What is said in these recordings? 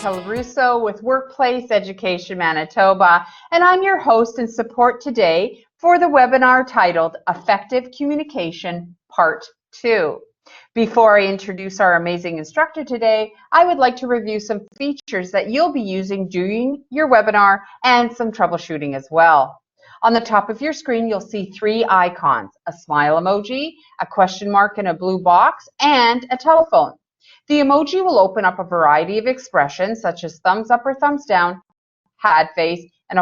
Jessica Russo with Workplace Education Manitoba, and I'm your host and support today for the webinar titled Effective Communication Part 2. Before I introduce our amazing instructor today, I would like to review some features that you'll be using during your webinar and some troubleshooting as well. On the top of your screen, you'll see three icons: a smile emoji, a question mark in a blue box, and a telephone. The emoji will open up a variety of expressions such as thumbs up or thumbs down, sad face, and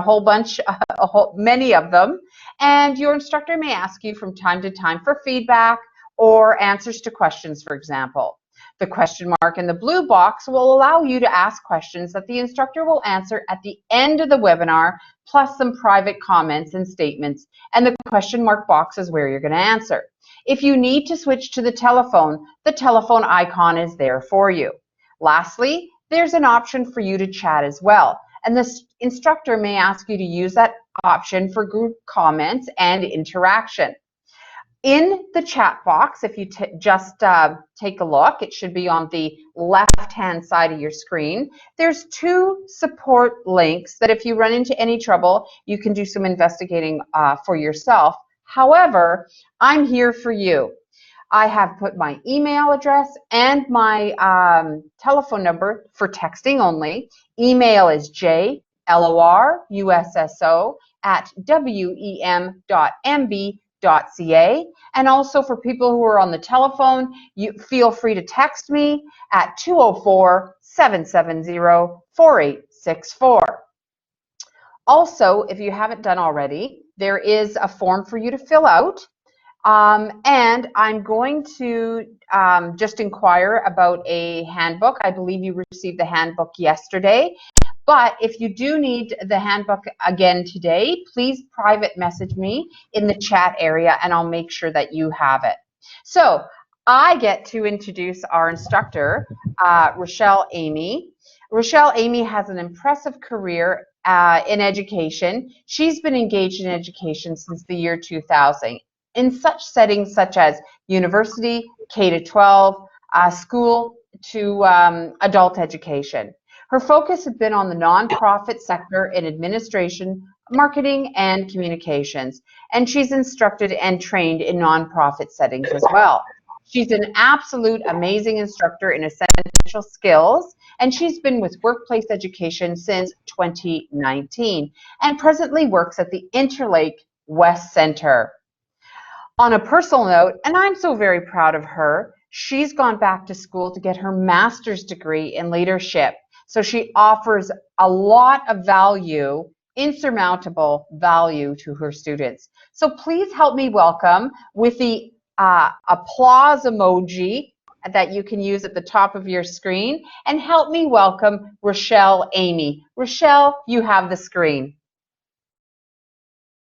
many of them. And your instructor may ask you from time to time for feedback or answers to questions, for example. The question mark in the blue box will allow you to ask questions that the instructor will answer at the end of the webinar, plus some private comments and statements, and the question mark box is where you're going to answer. If you need to switch to the telephone icon is there for you. Lastly, there's an option for you to chat as well, and the instructor may ask you to use that option for group comments and interaction. In the chat box, if you just take a look, it should be on the left-hand side of your screen. There's two support links that if you run into any trouble, you can do some investigating for yourself. However, I'm here for you. I have put my email address and my telephone number for texting only. Email is jlorusso@wem.mb.ca. And also for people who are on the telephone, you feel free to text me at 204-770-4864. Also, if you haven't done already, there is a form for you to fill out. And I'm going to just inquire about a handbook. I believe you received the handbook yesterday. But if you do need the handbook again today, please private message me in the chat area and I'll make sure that you have it. So I get to introduce our instructor, Rochelle Amy. Rochelle Amy has an impressive career in education. She's been engaged in education since the year 2000 in such settings such as university, K-12, school to adult education. Her focus has been on the nonprofit sector in administration, marketing, and communications, and she's instructed and trained in nonprofit settings as well. She's an absolute amazing instructor in essential skills, and she's been with Workplace Education since 2019 and presently works at the Interlake West Center. On a personal note, and I'm so very proud of her, she's gone back to school to get her master's degree in leadership. So she offers a lot of value, insurmountable value to her students. So please help me welcome with the applause emoji that you can use at the top of your screen, and help me welcome Rochelle Amy. Rochelle, you have the screen.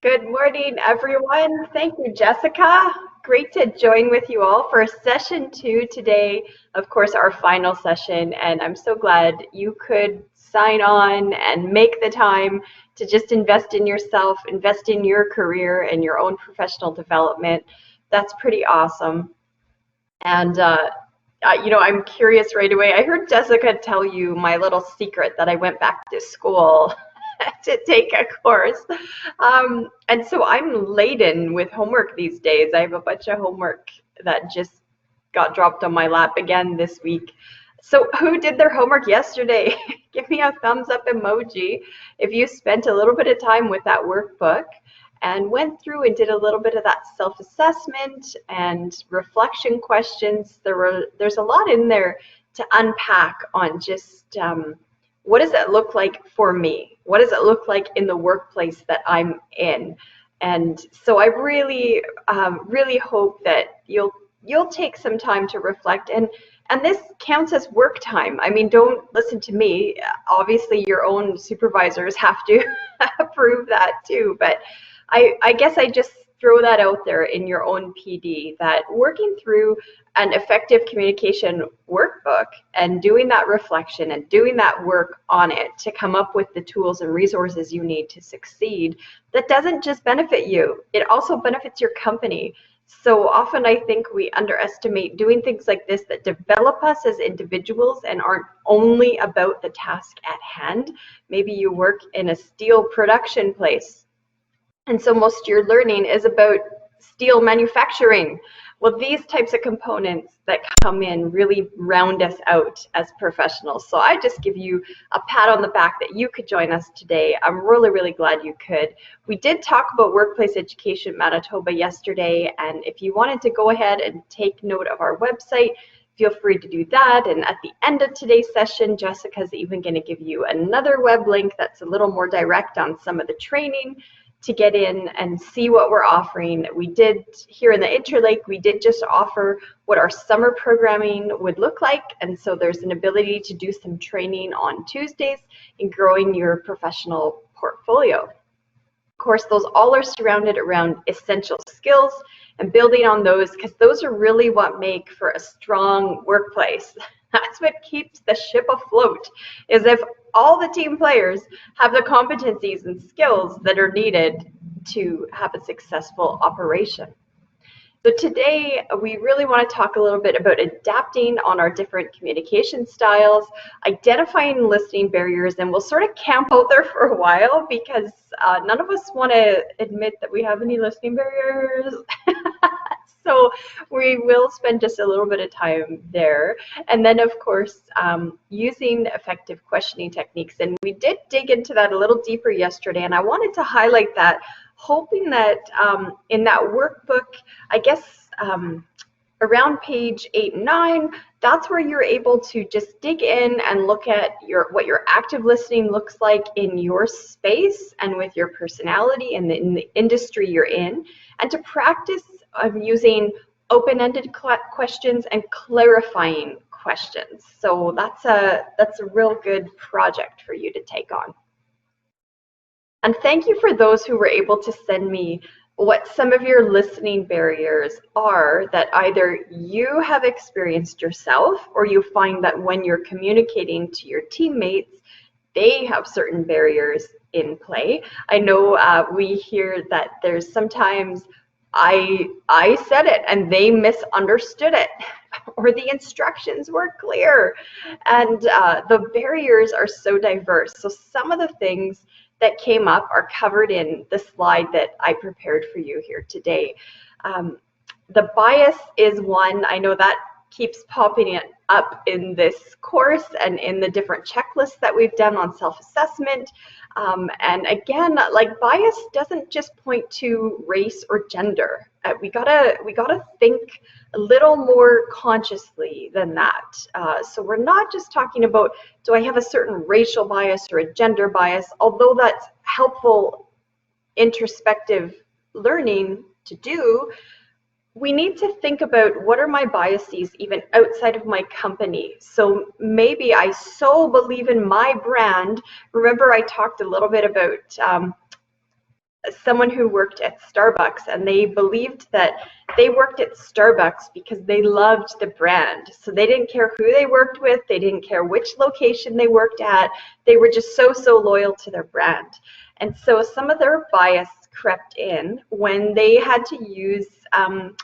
Good morning, everyone. Thank you, Jessica. Great to join with you all for session 2 today, of course, our final session, and I'm so glad you could sign on and make the time to just invest in yourself, invest in your career and your own professional development. That's pretty awesome. And you know, I'm curious right away. I heard Jessica tell you my little secret that I went back to school to take a course. And so I'm laden with homework these days. I have a bunch of homework that just got dropped on my lap again this week. So who did their homework yesterday? Give me a thumbs up emoji if you spent a little bit of time with that workbook and went through and did a little bit of that self-assessment and reflection questions. There's a lot in there to unpack on just what does it look like for me? What does it look like in the workplace that I'm in? And so I really, really hope that you'll take some time to reflect. And this counts as work time. I mean, don't listen to me. Obviously, your own supervisors have to approve that too. But I guess I just throw that out there in your own PD, that working through an effective communication workbook and doing that reflection and doing that work on it to come up with the tools and resources you need to succeed, that doesn't just benefit you, it also benefits your company. So often I think we underestimate doing things like this that develop us as individuals and aren't only about the task at hand. Maybe you work in a steel production place, and so most of your learning is about steel manufacturing. Well, these types of components that come in really round us out as professionals. So I just give you a pat on the back that you could join us today. I'm really, really glad you could. We did talk about Workplace Education Manitoba yesterday, and if you wanted to go ahead and take note of our website, feel free to do that. And at the end of today's session, Jessica's even going to give you another web link that's a little more direct on some of the training to get in and see what we're offering. We did, here in the Interlake, we did just offer what our summer programming would look like. And so there's an ability to do some training on Tuesdays in growing your professional portfolio. Of course, those all are surrounded around essential skills and building on those, because those are really what make for a strong workplace. That's what keeps the ship afloat, is if all the team players have the competencies and skills that are needed to have a successful operation. So today, we really want to talk a little bit about adapting on our different communication styles, identifying listening barriers, and we'll sort of camp out there for a while because none of us want to admit that we have any listening barriers. So we will spend just a little bit of time there. And then, of course, using effective questioning techniques. And we did dig into that a little deeper yesterday, and I wanted to highlight that, hoping that in that workbook, I guess around page 8 and 9, that's where you're able to just dig in and look at what your active listening looks like in your space and with your personality and in the industry you're in, and to practice using open-ended questions and clarifying questions. So that's a real good project for you to take on. And thank you for those who were able to send me what some of your listening barriers are that either you have experienced yourself, or you find that when you're communicating to your teammates, they have certain barriers in play. I know we hear that there's sometimes I said it and they misunderstood it, or the instructions were clear, and the barriers are so diverse. So some of the things that came up are covered in the slide that I prepared for you here today. The bias is one. I know that keeps popping it up in this course and in the different checklists that we've done on self-assessment. And again, like, bias doesn't just point to race or gender. We gotta think a little more consciously than that. So we're not just talking about, do I have a certain racial bias or a gender bias, although that's helpful introspective learning to do. We need to think about, what are my biases even outside of my company? So maybe I so believe in my brand. Remember, I talked a little bit about someone who worked at Starbucks, and they believed that they worked at Starbucks because they loved the brand. So they didn't care who they worked with, they didn't care which location they worked at, they were just so loyal to their brand. And so some of their bias crept in when they had to use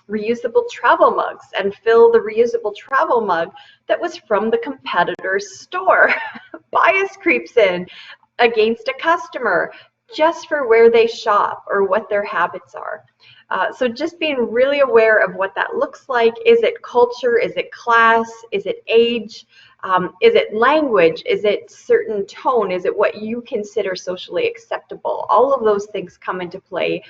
reusable travel mugs and fill the reusable travel mug that was from the competitor's store. Bias creeps in against a customer just for where they shop or what their habits are. So just being really aware of what that looks like. Is it culture? Is it class? Is it age? Is it language? Is it certain tone? Is it what you consider socially acceptable? All of those things come into play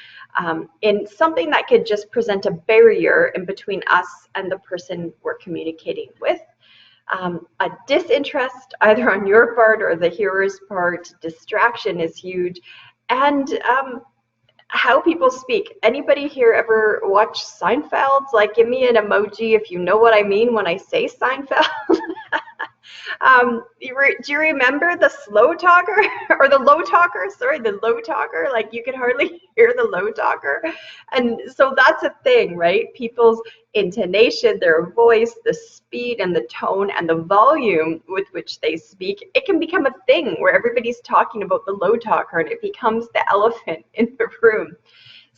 in something that could just present a barrier in between us and the person we're communicating with. A disinterest either on your part or the hearer's part, distraction is huge, and how people speak. Anybody here ever watch Seinfeld? Like, give me an emoji if you know what I mean when I say Seinfeld. Do you remember the slow talker or the low talker? Sorry, the low talker. Like, you could hardly hear the low talker. And so that's a thing, right? People's intonation, their voice, the speed and the tone and the volume with which they speak, it can become a thing where everybody's talking about the low talker and it becomes the elephant in the room.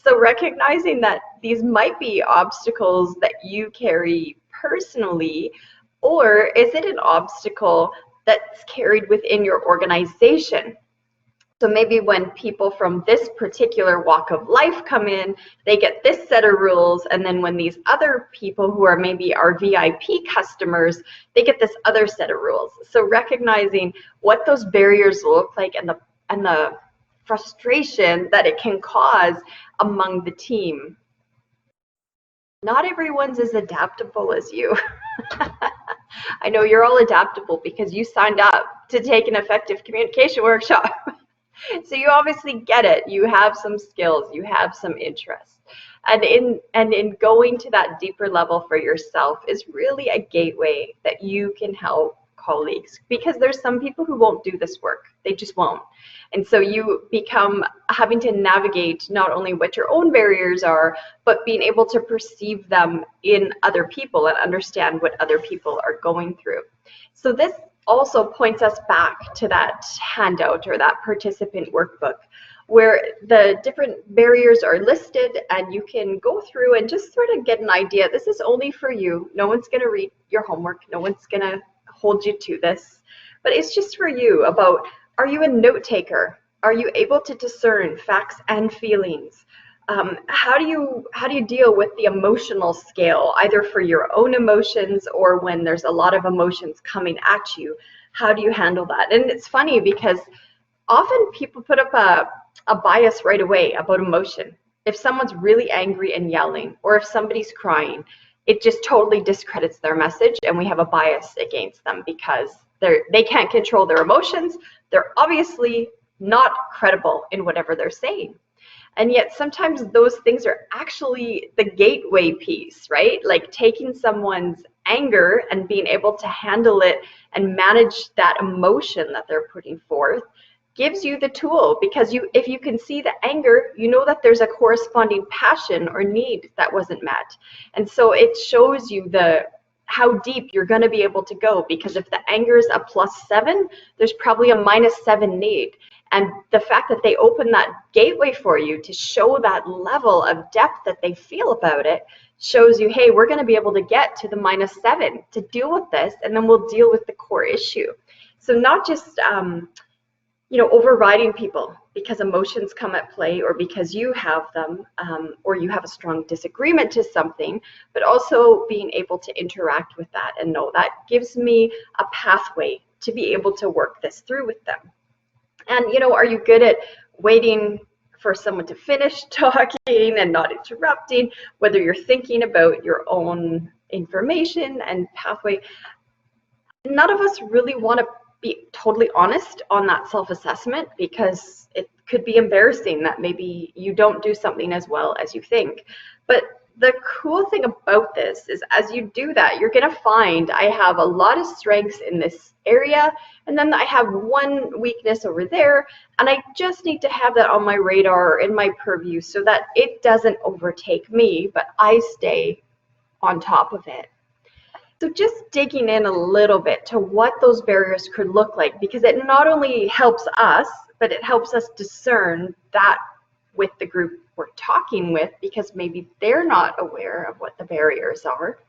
So recognizing that these might be obstacles that you carry personally, or is it an obstacle that's carried within your organization? So maybe when people from this particular walk of life come in, they get this set of rules, and then when these other people who are maybe our VIP customers, they get this other set of rules. So recognizing what those barriers look like and the frustration that it can cause among the team. Not everyone's as adaptable as you. I know you're all adaptable because you signed up to take an effective communication workshop. So you obviously get it. You have some skills, you have some interest. And in going to that deeper level for yourself is really a gateway that you can help colleagues, because there's some people who won't do this work. They just won't. And so you become having to navigate not only what your own barriers are, but being able to perceive them in other people and understand what other people are going through. So this also points us back to that handout or that participant workbook where the different barriers are listed, and you can go through and just sort of get an idea. This is only for you. No one's going to read your homework. No one's going to hold you to this. But it's just for you about, are you a note taker? Are you able to discern facts and feelings? How do you deal with the emotional scale, either for your own emotions or when there's a lot of emotions coming at you? How do you handle that? And it's funny because often people put up a bias right away about emotion. If someone's really angry and yelling, or if somebody's crying, it just totally discredits their message, and we have a bias against them because they can't control their emotions. They're obviously not credible in whatever they're saying. And yet sometimes those things are actually the gateway piece, right? Like taking someone's anger and being able to handle it and manage that emotion that they're putting forth gives you the tool, because if you can see the anger, you know that there's a corresponding passion or need that wasn't met. And so it shows you how deep you're going to be able to go, because if the anger is a +7, there's probably a -7 need. And the fact that they open that gateway for you to show that level of depth that they feel about it shows you, hey, we're going to be able to get to the -7 to deal with this, and then we'll deal with the core issue. So not just overriding people because emotions come at play, or because you have them, or you have a strong disagreement to something, but also being able to interact with that and know that gives me a pathway to be able to work this through with them. And, are you good at waiting for someone to finish talking and not interrupting, whether you're thinking about your own information and pathway? None of us really want to be totally honest on that self-assessment, because it could be embarrassing that maybe you don't do something as well as you think. But the cool thing about this is, as you do that, you're going to find I have a lot of strengths in this area, and then I have one weakness over there, and I just need to have that on my radar or in my purview so that it doesn't overtake me, but I stay on top of it. So just digging in a little bit to what those barriers could look like, because it not only helps us, but it helps us discern that with the group we're talking with, because maybe they're not aware of what the barriers are.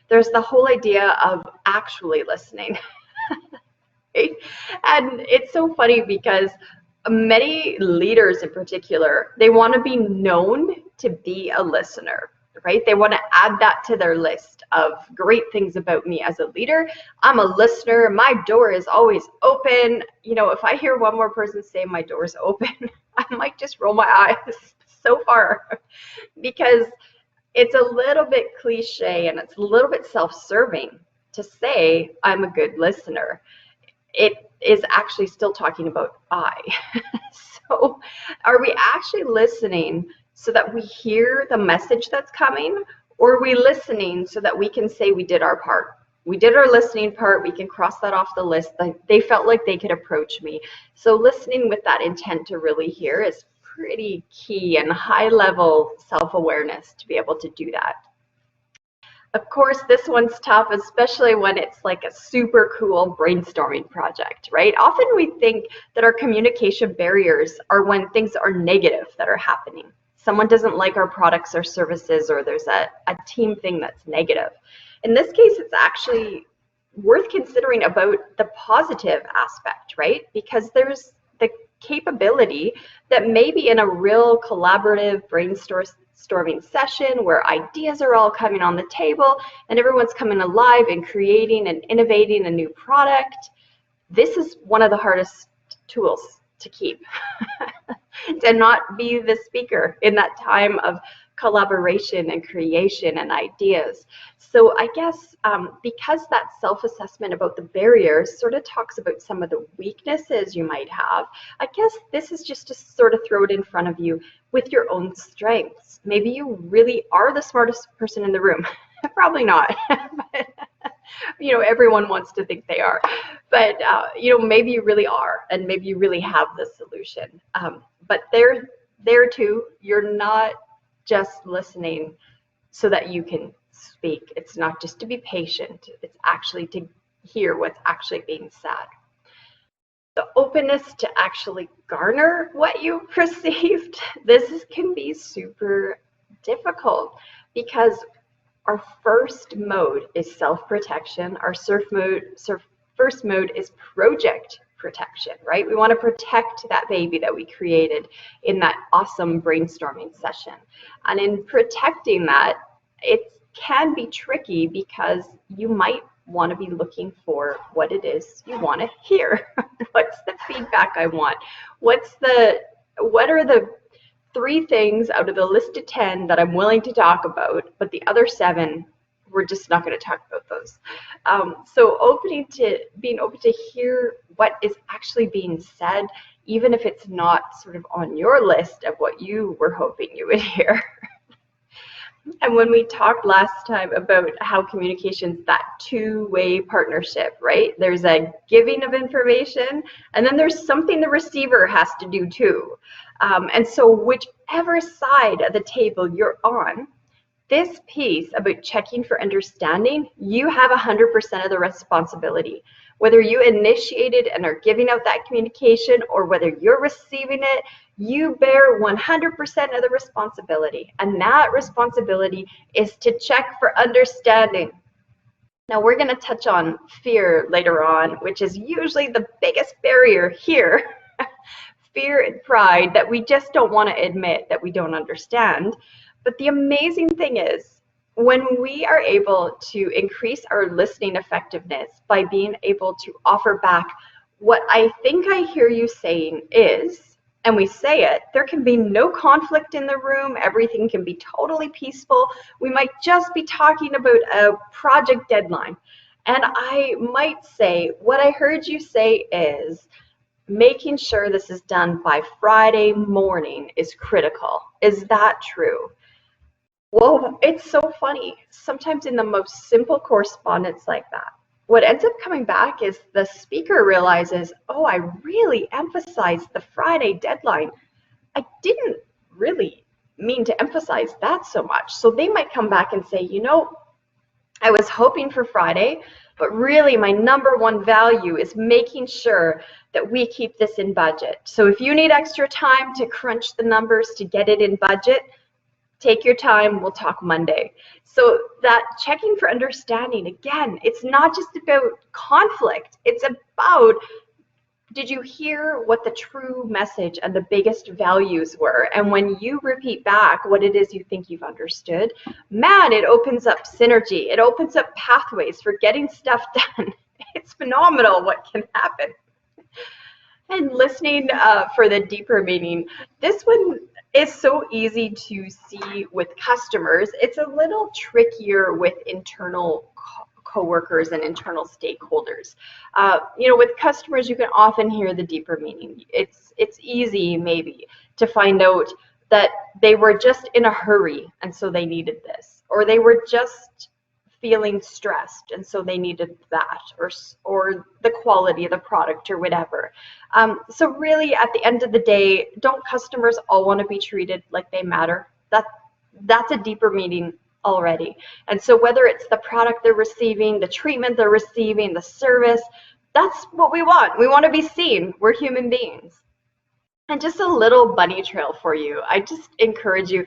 There's the whole idea of actually listening. Right? And it's so funny because many leaders in particular, they want to be known to be a listener. Right? They want to add that to their list of great things about me as a leader. I'm a listener. My door is always open. If I hear one more person say my door is open, I might just roll my eyes so far, because it's a little bit cliche and it's a little bit self-serving to say I'm a good listener. It is actually still talking about I. So are we actually listening so that we hear the message that's coming, or are we listening so that we can say we did our part? We did our listening part, we can cross that off the list. They felt like they could approach me. So listening with that intent to really hear is pretty key, and high level self-awareness to be able to do that. Of course, this one's tough, especially when it's like a super cool brainstorming project, right? Often we think that our communication barriers are when things are negative that are happening. someone doesn't like our products or services, or there's a team thing that's negative. In this case, it's actually worth considering about the positive aspect, right? Because there's the capability that maybe in a real collaborative brainstorming session where ideas are all coming on the table and everyone's coming alive and creating and innovating a new product, this is one of the hardest tools to keep. To not be the speaker in that time of collaboration and creation and ideas. So I guess because that self-assessment about the barriers sort of talks about some of the weaknesses you might have, I guess this is just to sort of throw it in front of you with your own strengths. Maybe you really are the smartest person in the room. Probably not. But, you know, everyone wants to think they are. But, you know, maybe you really are, and maybe you really have the solution. But there too, you're not just listening so that you can speak. It's not just to be patient. It's actually to hear what's actually being said. The openness to actually garner what you perceived, this can be super difficult because our first mode is self-protection. Our first mode is project protection, right? We want to protect that baby that we created in that awesome brainstorming session. And in protecting that, it can be tricky because you might want to be looking for what it is you want to hear. What's the feedback I want? What are the 3 things out of the list of 10 that I'm willing to talk about, but the other 7, we're just not going to talk about those. So being open to hear what is actually being said, even if it's not sort of on your list of what you were hoping you would hear. And when we talked last time about how communication's that 2-way partnership, right? There's a giving of information, and then there's something the receiver has to do too. And so whichever side of the table you're on, this piece about checking for understanding, you have 100% of the responsibility. Whether you initiated and are giving out that communication or whether you're receiving it, you bear 100% of the responsibility. And that responsibility is to check for understanding. Now we're going to touch on fear later on, which is usually the biggest barrier here. Fear and pride that we just don't want to admit that we don't understand. But the amazing thing is, when we are able to increase our listening effectiveness by being able to offer back what I think I hear you saying is, and we say it, there can be no conflict in the room, everything can be totally peaceful. We might just be talking about a project deadline. And I might say, what I heard you say is, making sure this is done by Friday morning is critical. Is that true? Well, it's so funny. Sometimes in the most simple correspondence like that, what ends up coming back is the speaker realizes, oh, I really emphasized the Friday deadline. I didn't really mean to emphasize that so much. So they might come back and say, you know, I was hoping for Friday, but really my #1 value is making sure that we keep this in budget. So if you need extra time to crunch the numbers to get it in budget, take your time, we'll talk Monday. So that checking for understanding, again, it's not just about conflict. It's about, did you hear what the true message and the biggest values were? And when you repeat back what it is you think you've understood, man, it opens up synergy. It opens up pathways for getting stuff done. It's phenomenal what can happen. And listening for the deeper meaning, this one is so easy to see with customers. It's a little trickier with internal coworkers and internal stakeholders. You know, with customers, you can often hear the deeper meaning. It's easy maybe to find out that they were just in a hurry and so they needed this, or they were just feeling stressed and so they needed that, or the quality of the product or whatever. So really at the end of the day, don't customers all want to be treated like they matter? That's a deeper meaning already. And so whether it's the product they're receiving, the treatment they're receiving, the service, that's what we want. We want to be seen. We're human beings. And just a little bunny trail for you. I just encourage you,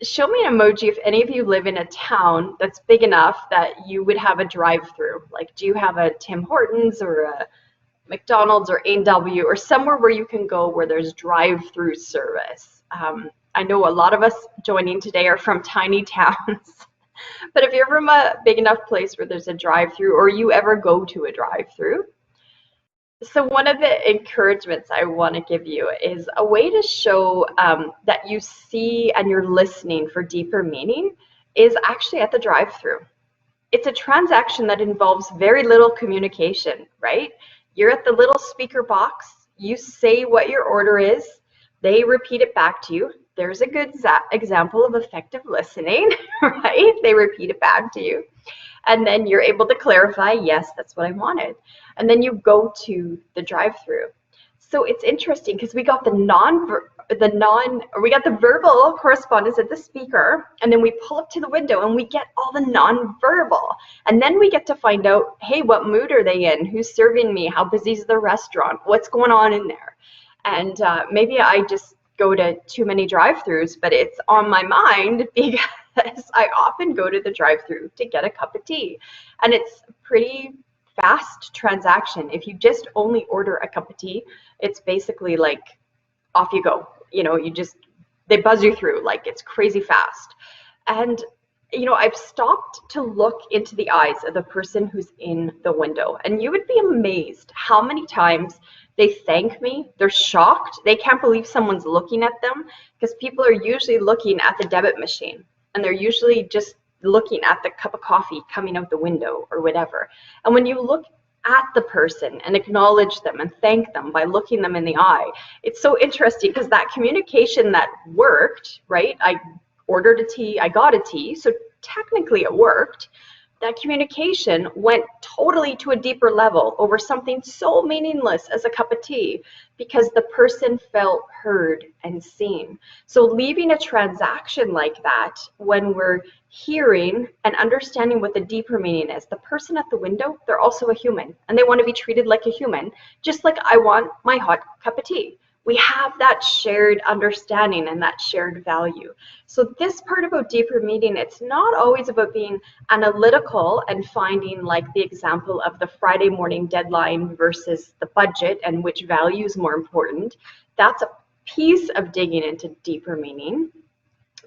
show me an emoji if any of you live in a town that's big enough that you would have a drive-through. Like, do you have a Tim Hortons or a McDonald's or A&W or somewhere where you can go where there's drive-through service? I know a lot of us joining today are from tiny towns, but if you're from a big enough place where there's a drive-through or you ever go to a drive-through, so one of the encouragements I want to give you is a way to show that you see and you're listening for deeper meaning is actually at the drive-through. It's a transaction that involves very little communication, right? You're at the little speaker box, you say what your order is, they repeat it back to you. There's a good example of effective listening, right? They repeat it back to you. And then you're able to clarify, yes, that's what I wanted. And then you go to the drive-through. So it's interesting because we got the verbal correspondence at the speaker, and then we pull up to the window and we get all the non-verbal. And then we get to find out, hey, what mood are they in? Who's serving me? How busy is the restaurant? What's going on in there? And maybe I just go to too many drive-throughs, but it's on my mind because I often go to the drive-through to get a cup of tea. And it's a pretty fast transaction. If you just only order a cup of tea, it's basically like off you go. You know, they buzz you through, like it's crazy fast. And you know, I've stopped to look into the eyes of the person who's in the window, and you would be amazed how many times they thank me. They're shocked. They can't believe someone's looking at them, because people are usually looking at the debit machine, and they're usually just looking at the cup of coffee coming out the window or whatever. And when you look at the person and acknowledge them and thank them by looking them in the eye, it's so interesting because that communication that worked, right? I ordered a tea, I got a tea, so technically it worked. That communication went totally to a deeper level over something so meaningless as a cup of tea because the person felt heard and seen. So leaving a transaction like that, when we're hearing and understanding what the deeper meaning is, the person at the window, they're also a human and they want to be treated like a human, just like I want my hot cup of tea. We have that shared understanding and that shared value. So this part about deeper meaning, it's not always about being analytical and finding like the example of the Friday morning deadline versus the budget and which value is more important. That's a piece of digging into deeper meaning.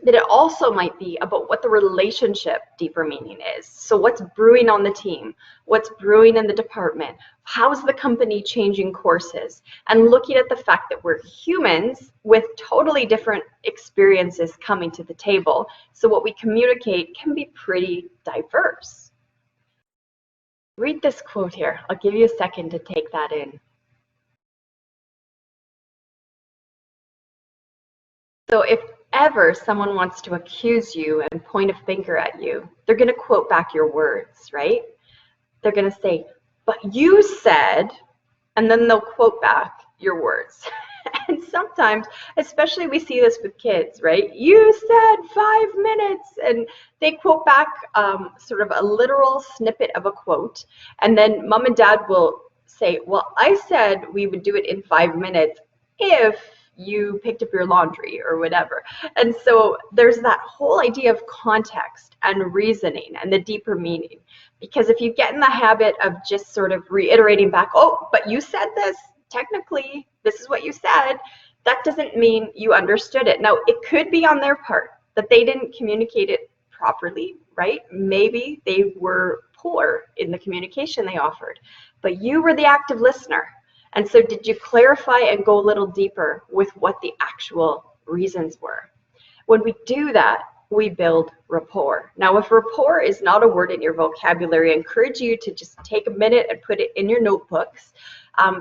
That it also might be about what the relationship deeper meaning is. So what's brewing on the team? What's brewing in the department? How's the company changing courses? And looking at the fact that we're humans with totally different experiences coming to the table. So what we communicate can be pretty diverse. Read this quote here. I'll give you a second to take that in. So if ever someone wants to accuse you and point a finger at you, they're going to quote back your words, right? They're going to say, but you said, and then they'll quote back your words. And sometimes, especially we see this with kids, right? You said 5 minutes, and they quote back sort of a literal snippet of a quote. And then mom and dad will say, well, I said we would do it in 5 minutes if you picked up your laundry or whatever. And so there's that whole idea of context and reasoning and the deeper meaning. Because if you get in the habit of just sort of reiterating back, oh, but you said this, technically, this is what you said, that doesn't mean you understood it. Now, it could be on their part that they didn't communicate it properly, right? Maybe they were poor in the communication they offered, but you were the active listener. And so did you clarify and go a little deeper with what the actual reasons were? When we do that, we build rapport. Now, if rapport is not a word in your vocabulary, I encourage you to just take a minute and put it in your notebooks,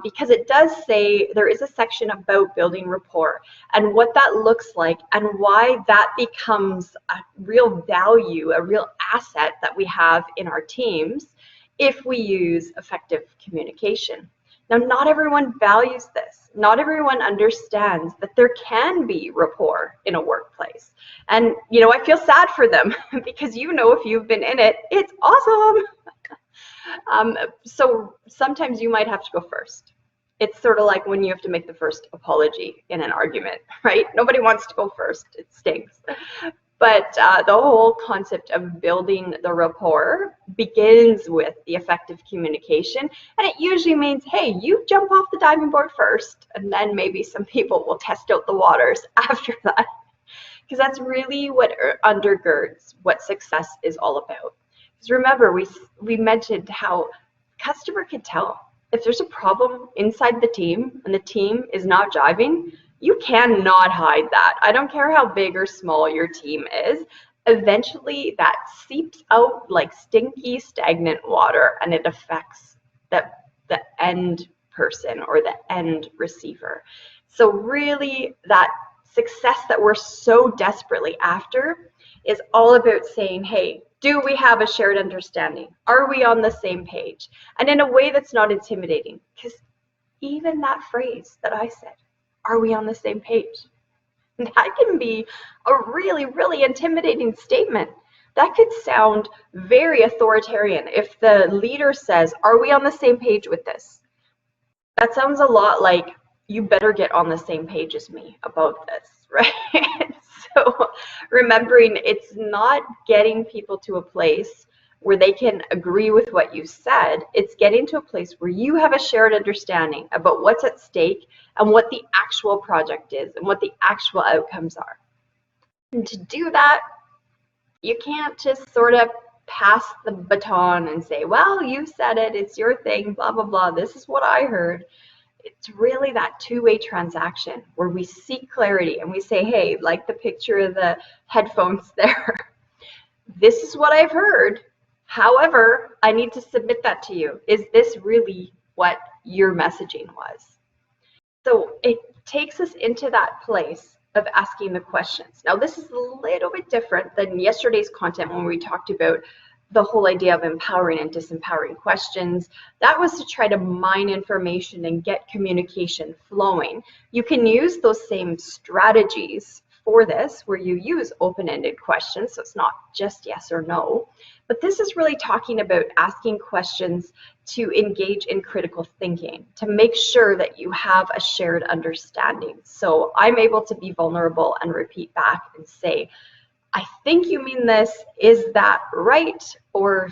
because it does say there is a section about building rapport and what that looks like and why that becomes a real value, a real asset that we have in our teams if we use effective communication. Now, not everyone values this. Not everyone understands that there can be rapport in a workplace. And, you know, I feel sad for them because, you know, if you've been in it, it's awesome. So sometimes you might have to go first. It's sort of like when you have to make the first apology in an argument, right? Nobody wants to go first. It stinks. But the whole concept of building the rapport begins with the effective communication. And it usually means, hey, you jump off the diving board first, and then maybe some people will test out the waters after that. Because that's really what undergirds what success is all about. Because remember, we mentioned how customer can tell if there's a problem inside the team and the team is not jiving. You cannot hide that. I don't care how big or small your team is. Eventually, that seeps out like stinky, stagnant water, and it affects the end person or the end receiver. So really, that success that we're so desperately after is all about saying, hey, do we have a shared understanding? Are we on the same page? And in a way that's not intimidating, because even that phrase that I said, are we on the same page? That can be a really, really intimidating statement. That could sound very authoritarian if the leader says, are we on the same page with this? That sounds a lot like, you better get on the same page as me about this, right? So remembering it's not getting people to a place where they can agree with what you said. It's getting to a place where you have a shared understanding about what's at stake and what the actual project is and what the actual outcomes are. And to do that, you can't just sort of pass the baton and say, well, you said it, it's your thing, blah, blah, blah, this is what I heard. It's really that two-way transaction where we seek clarity and we say, hey, like the picture of the headphones there, this is what I've heard. However, I need to submit that to you. Is this really what your messaging was? So it takes us into that place of asking the questions. Now, this is a little bit different than yesterday's content when we talked about the whole idea of empowering and disempowering questions. That was to try to mine information and get communication flowing. You can use those same strategies for this, where you use open-ended questions, so it's not just yes or no. But this is really talking about asking questions to engage in critical thinking, to make sure that you have a shared understanding. So I'm able to be vulnerable and repeat back and say, I think you mean this, is that right? Or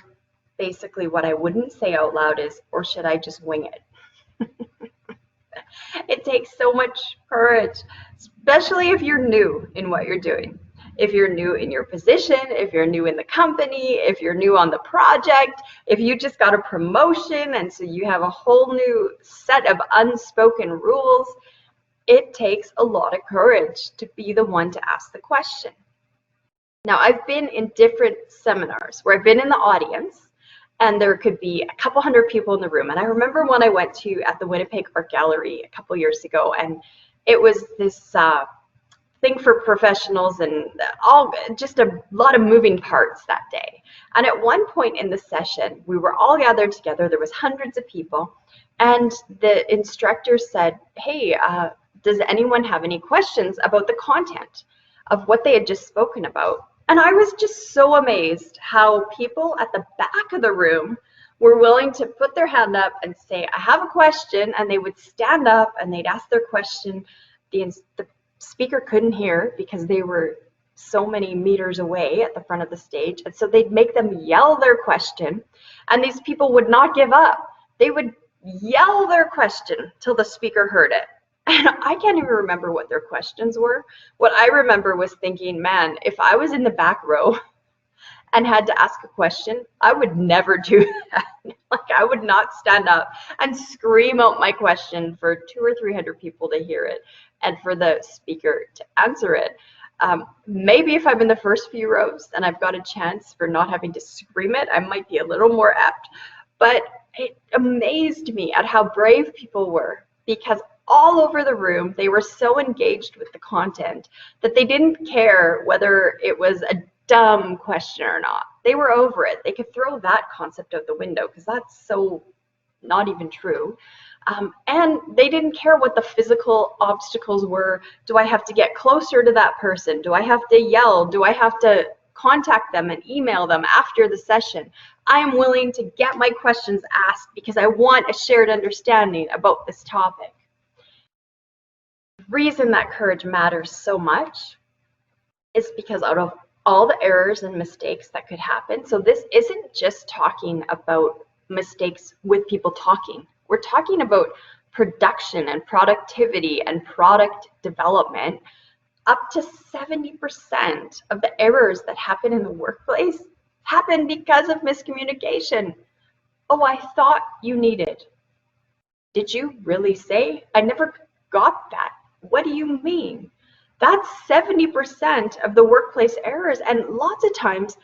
basically what I wouldn't say out loud is, or should I just wing it? It takes so much courage, especially if you're new in what you're doing. If you're new in your position, if you're new in the company, if you're new on the project, if you just got a promotion and so you have a whole new set of unspoken rules, it takes a lot of courage to be the one to ask the question. Now, I've been in different seminars where I've been in the audience and there could be a couple hundred people in the room. And I remember when I went to at the Winnipeg Art Gallery a couple years ago, and it was this thing for professionals and just a lot of moving parts that day. And at one point in the session, we were all gathered together. There was hundreds of people. And the instructor said, hey, does anyone have any questions about the content of what they had just spoken about? And I was just so amazed how people at the back of the room were willing to put their hand up and say, I have a question, and they would stand up and they'd ask their question. The speaker couldn't hear because they were so many meters away at the front of the stage, and so they'd make them yell their question, and these people would not give up. They would yell their question till the speaker heard it. And I can't even remember what their questions were. What I remember was thinking, man, if I was in the back row and had to ask a question, I would never do that. Like, I would not stand up and scream out my question for 200 or 300 people to hear it and for the speaker to answer it. Maybe if I'm in the first few rows and I've got a chance for not having to scream it, I might be a little more apt. But it amazed me at how brave people were, because all over the room, they were so engaged with the content that they didn't care whether it was a dumb question or not. They were over it. They could throw that concept out the window because that's so not even true. And they didn't care what the physical obstacles were. Do I have to get closer to that person? Do I have to yell? Do I have to contact them and email them after the session? I am willing to get my questions asked because I want a shared understanding about this topic. The reason that courage matters so much is because out of all the errors and mistakes that could happen, so this isn't just talking about mistakes with people talking. We're talking about production and productivity and product development. Up to 70% of the errors that happen in the workplace happen because of miscommunication. Oh, I thought you needed. Did you really say? I never got that. What do you mean? That's 70% of the workplace errors, and lots of times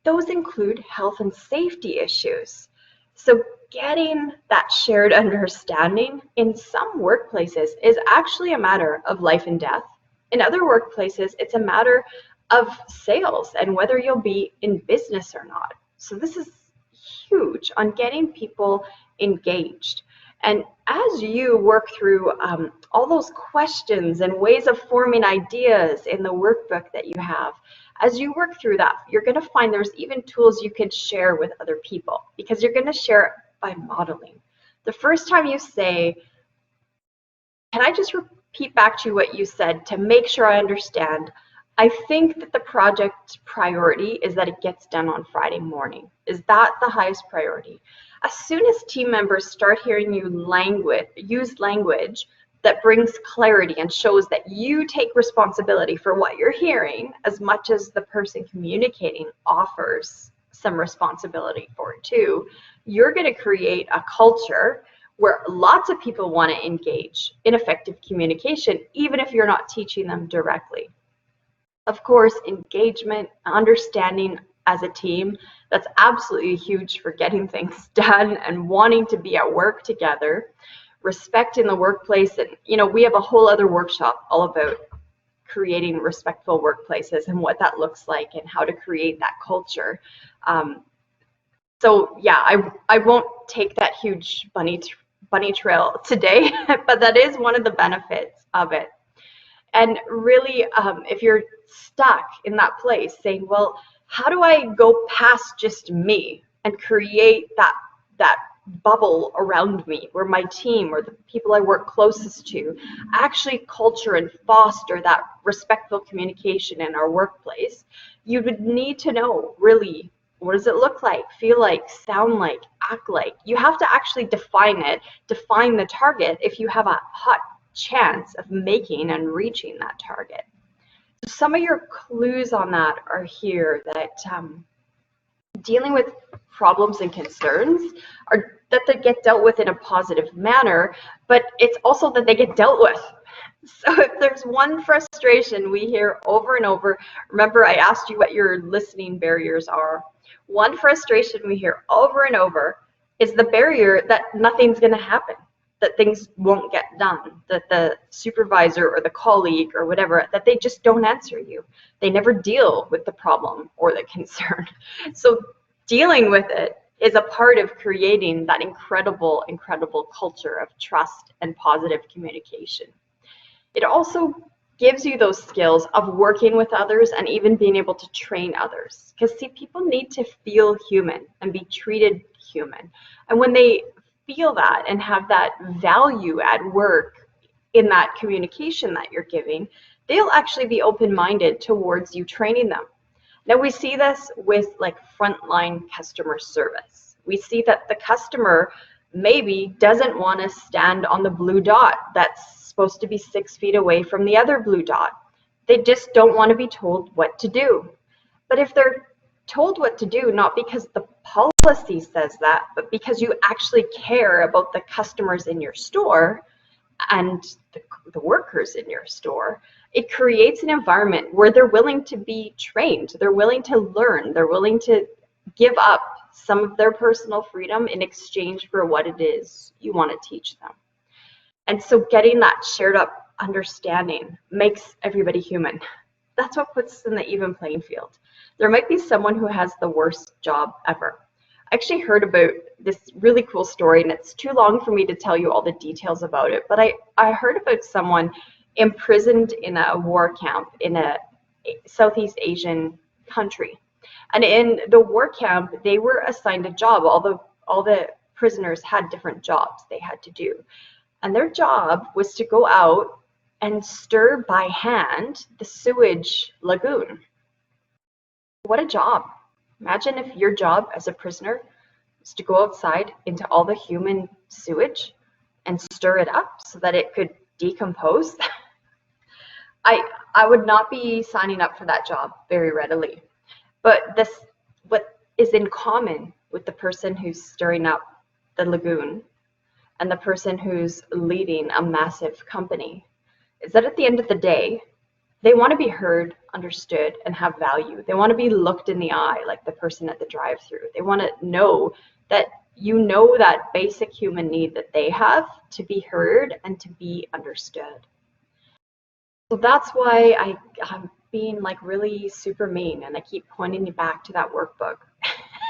those include health and safety issues. So getting that shared understanding in some workplaces is actually a matter of life and death. In other workplaces, it's a matter of sales and whether you'll be in business or not. So this is huge on getting people engaged. And as you work through all those questions and ways of forming ideas in the workbook that you have, as you work through that, you're going to find there's even tools you can share with other people because you're going to share it by modeling. The first time you say, can I just repeat back to you what you said to make sure I understand? I think that the project priority is that it gets done on Friday morning. Is that the highest priority? As soon as team members start hearing you use language that brings clarity and shows that you take responsibility for what you're hearing, as much as the person communicating offers some responsibility for it too, you're going to create a culture where lots of people want to engage in effective communication, even if you're not teaching them directly. Of course, engagement, understanding as a team, that's absolutely huge for getting things done and wanting to be at work together. Respect in the workplace, and we have a whole other workshop all about creating respectful workplaces and what that looks like and how to create that culture. So yeah, I won't take that huge bunny trail today, but that is one of the benefits of it. And really, if you're stuck in that place saying, well, how do I go past just me and create that bubble around me where my team or the people I work closest to actually culture and foster that respectful communication in our workplace, you would need to know really, what does it look like, feel like, sound like, act like? You have to actually define it, define the target if you have a hot chance of making and reaching that target. So some of your clues on that are here, that dealing with problems and concerns are that they get dealt with in a positive manner, but it's also that they get dealt with. So if there's one frustration we hear over and over, remember I asked you what your listening barriers are. One frustration we hear over and over is the barrier that nothing's going to happen, that things won't get done, that the supervisor or the colleague or whatever, that they just don't answer you. They never deal with the problem or the concern. So dealing with it is a part of creating that incredible, incredible culture of trust and positive communication. It also gives you those skills of working with others and even being able to train others. Because see, people need to feel human and be treated human. And when they feel that and have that value at work in that communication that you're giving, they'll actually be open-minded towards you training them. Now we see this with like frontline customer service. We see that the customer maybe doesn't want to stand on the blue dot that's supposed to be 6 feet away from the other blue dot. They just don't want to be told what to do. But if they're told what to do, not because the policy says that, but because you actually care about the customers in your store and the workers in your store, it creates an environment where they're willing to be trained, they're willing to learn, they're willing to give up some of their personal freedom in exchange for what it is you want to teach them. And so getting that shared up understanding makes everybody human. That's what puts us in the even playing field. There might be someone who has the worst job ever. I actually heard about this really cool story, and it's too long for me to tell you all the details about it, but I heard about someone imprisoned in a war camp in a Southeast Asian country. And in the war camp, they were assigned a job. All the prisoners had different jobs they had to do. And their job was to go out and stir by hand the sewage lagoon. What a job. Imagine if your job as a prisoner was to go outside into all the human sewage and stir it up so that it could decompose. I would not be signing up for that job very readily. But what is in common with the person who's stirring up the lagoon and the person who's leading a massive company is that at the end of the day, they want to be heard, understood, and have value. They want to be looked in the eye like the person at the drive-thru. They want to know that you know that basic human need that they have to be heard and to be understood. So that's why I'm being like really super mean, and I keep pointing you back to that workbook.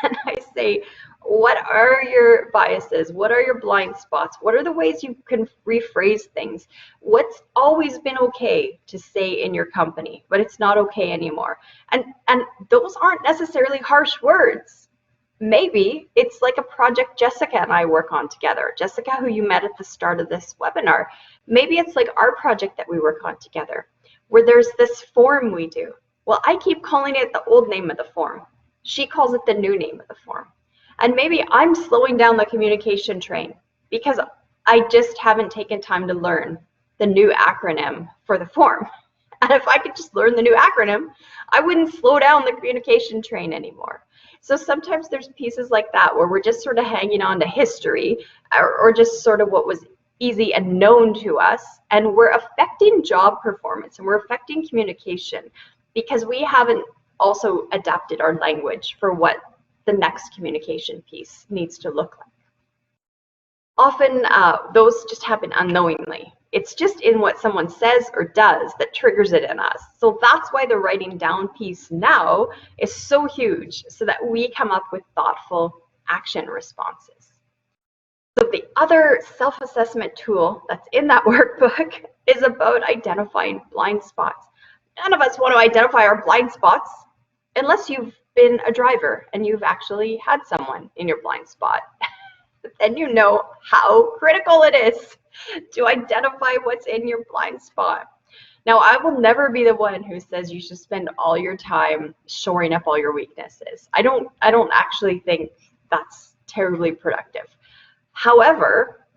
And I say, what are your biases? What are your blind spots? What are the ways you can rephrase things? What's always been okay to say in your company, but it's not okay anymore? And those aren't necessarily harsh words. Maybe it's like a project Jessica and I work on together. Jessica, who you met at the start of this webinar. Maybe it's like our project that we work on together, where there's this form we do. Well, I keep calling it the old name of the form. She calls it the new name of the form. And maybe I'm slowing down the communication train because I just haven't taken time to learn the new acronym for the form. And if I could just learn the new acronym, I wouldn't slow down the communication train anymore. So sometimes there's pieces like that where we're just sort of hanging on to history or just sort of what was easy and known to us, and we're affecting job performance and we're affecting communication because we haven't also adapted our language for what the next communication piece needs to look like. Often those just happen unknowingly. It's just in what someone says or does that triggers it in us. So that's why the writing down piece now is so huge, so that we come up with thoughtful action responses. So the other self-assessment tool that's in that workbook is about identifying blind spots. None of us want to identify our blind spots unless you've been a driver and you've actually had someone in your blind spot. Then you know how critical it is to identify what's in your blind spot. Now, I will never be the one who says you should spend all your time shoring up all your weaknesses. I don't actually think that's terribly productive. However,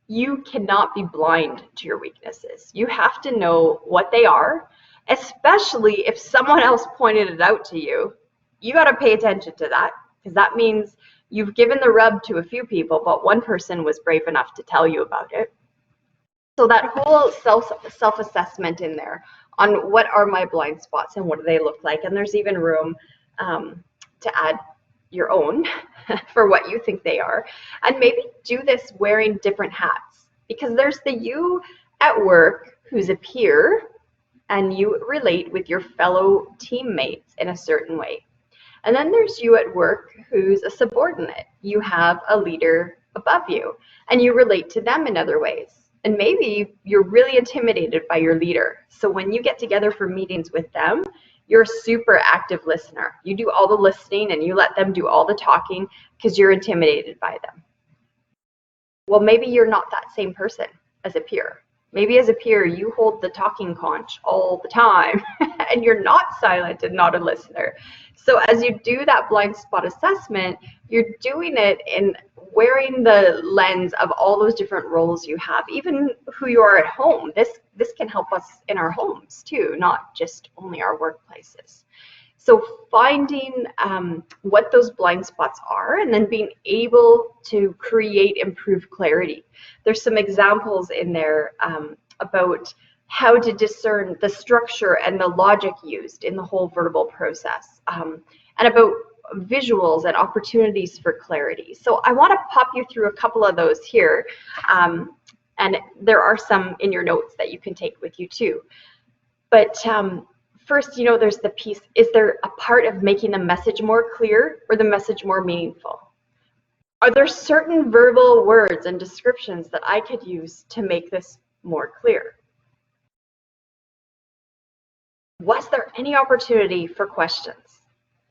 you cannot be blind to your weaknesses. You have to know what they are, especially if someone else pointed it out to you. You got to pay attention to that, because that means you've given the rub to a few people, but one person was brave enough to tell you about it. So that whole self-assessment in there on what are my blind spots and what do they look like, and there's even room to add your own for what you think they are, and maybe do this wearing different hats, because there's the you at work who's a peer and you relate with your fellow teammates in a certain way. And then there's you at work who's a subordinate. You have a leader above you and you relate to them in other ways. And maybe you're really intimidated by your leader. So when you get together for meetings with them, you're a super active listener. You do all the listening and you let them do all the talking because you're intimidated by them. Well, maybe you're not that same person as a peer. Maybe as a peer, you hold the talking conch all the time and you're not silent and not a listener. So as you do that blind spot assessment, you're doing it in wearing the lens of all those different roles you have, even who you are at home. This can help us in our homes too, not just only our workplaces. So finding what those blind spots are and then being able to create improved clarity. There's some examples in there about how to discern the structure and the logic used in the whole verbal process, and about visuals and opportunities for clarity. So I want to pop you through a couple of those here, and there are some in your notes that you can take with you too. But first, there's the piece, is there a part of making the message more clear or the message more meaningful? Are there certain verbal words and descriptions that I could use to make this more clear? Was there any opportunity for questions?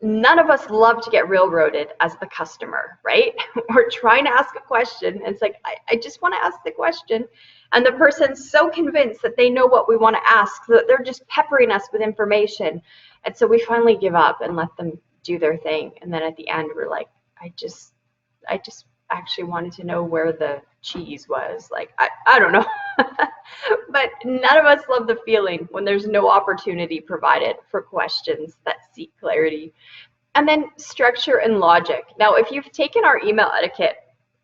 none of us love to get railroaded as the customer, right? We're trying to ask a question, and it's like, I just want to ask the question. And the person's so convinced that they know what we want to ask that they're just peppering us with information. And so we finally give up and let them do their thing. And then at the end, we're like, I just actually wanted to know where the cheese was. Like, I don't know. But none of us love the feeling when there's no opportunity provided for questions that seek clarity. And then structure and logic. Now, if you've taken our email etiquette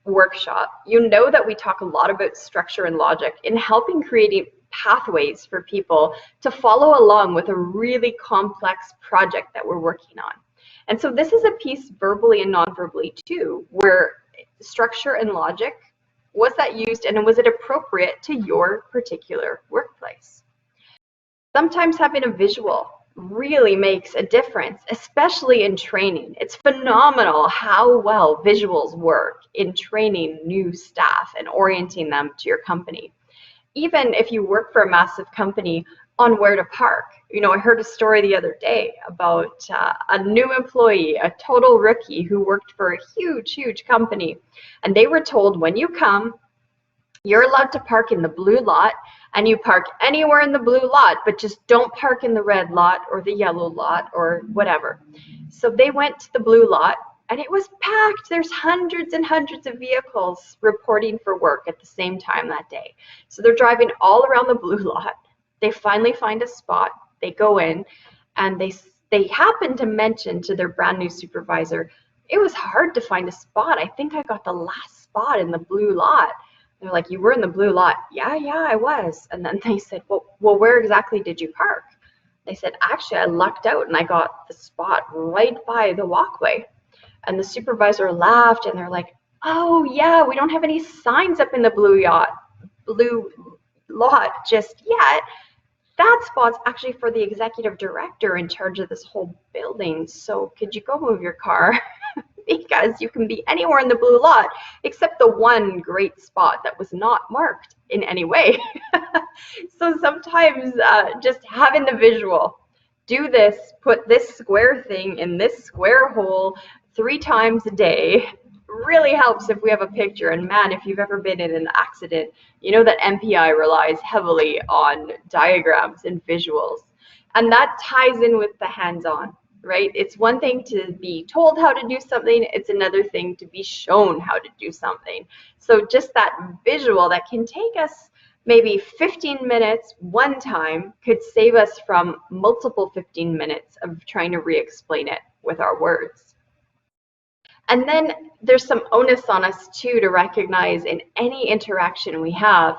workshop, you know that we talk a lot about structure and logic in helping creating pathways for people to follow along with a really complex project that we're working on. And so this is a piece verbally and non-verbally too, where structure and logic, was that used and was it appropriate to your particular workplace? Sometimes having a visual really makes a difference, especially in training. It's phenomenal how well visuals work in training new staff and orienting them to your company. Even if you work for a massive company, on where to park. You know, I heard a story the other day about a new employee, a total rookie who worked for a huge company. And they were told, when you come, you're allowed to park in the blue lot, and you park anywhere in the blue lot, but just don't park in the red lot or the yellow lot or whatever. So they went to the blue lot, and it was packed. There's hundreds and hundreds of vehicles reporting for work at the same time that day. So they're driving all around the blue lot. They finally find a spot, they go in, and they happen to mention to their brand new supervisor, it was hard to find a spot. I think I got the last spot in the blue lot. They're like, you were in the blue lot? Yeah, I was. And then they said, well, where exactly did you park? They said, actually, I lucked out and I got the spot right by the walkway. And the supervisor laughed, and they're like, oh yeah, we don't have any signs up in the blue lot just yet. That spot's actually for the executive director in charge of this whole building. So could you go move your car? Because you can be anywhere in the blue lot except the one great spot that was not marked in any way. So sometimes just having the visual, do this, put this square thing in this square hole 3 times a day, really helps if we have a picture. And man, if you've ever been in an accident, you know that MPI relies heavily on diagrams and visuals. And that ties in with the hands-on, right? It's one thing to be told how to do something, it's another thing to be shown how to do something. So just that visual that can take us maybe 15 minutes one time could save us from multiple 15 minutes of trying to re-explain it with our words. And then there's some onus on us too to recognize in any interaction we have,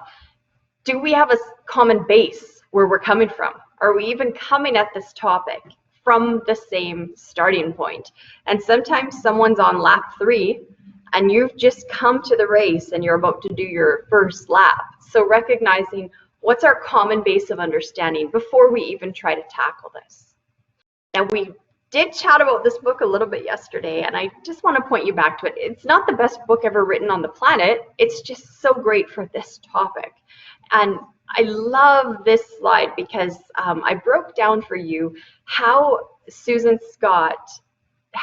do we have a common base where we're coming from? Are we even coming at this topic from the same starting point? And sometimes someone's on lap 3 and you've just come to the race and you're about to do your first lap. So recognizing what's our common base of understanding before we even try to tackle this. Now, we did chat about this book a little bit yesterday, and I just want to point you back to it. It's not the best book ever written on the planet. It's just so great for this topic. And I love this slide because I broke down for you how Susan Scott,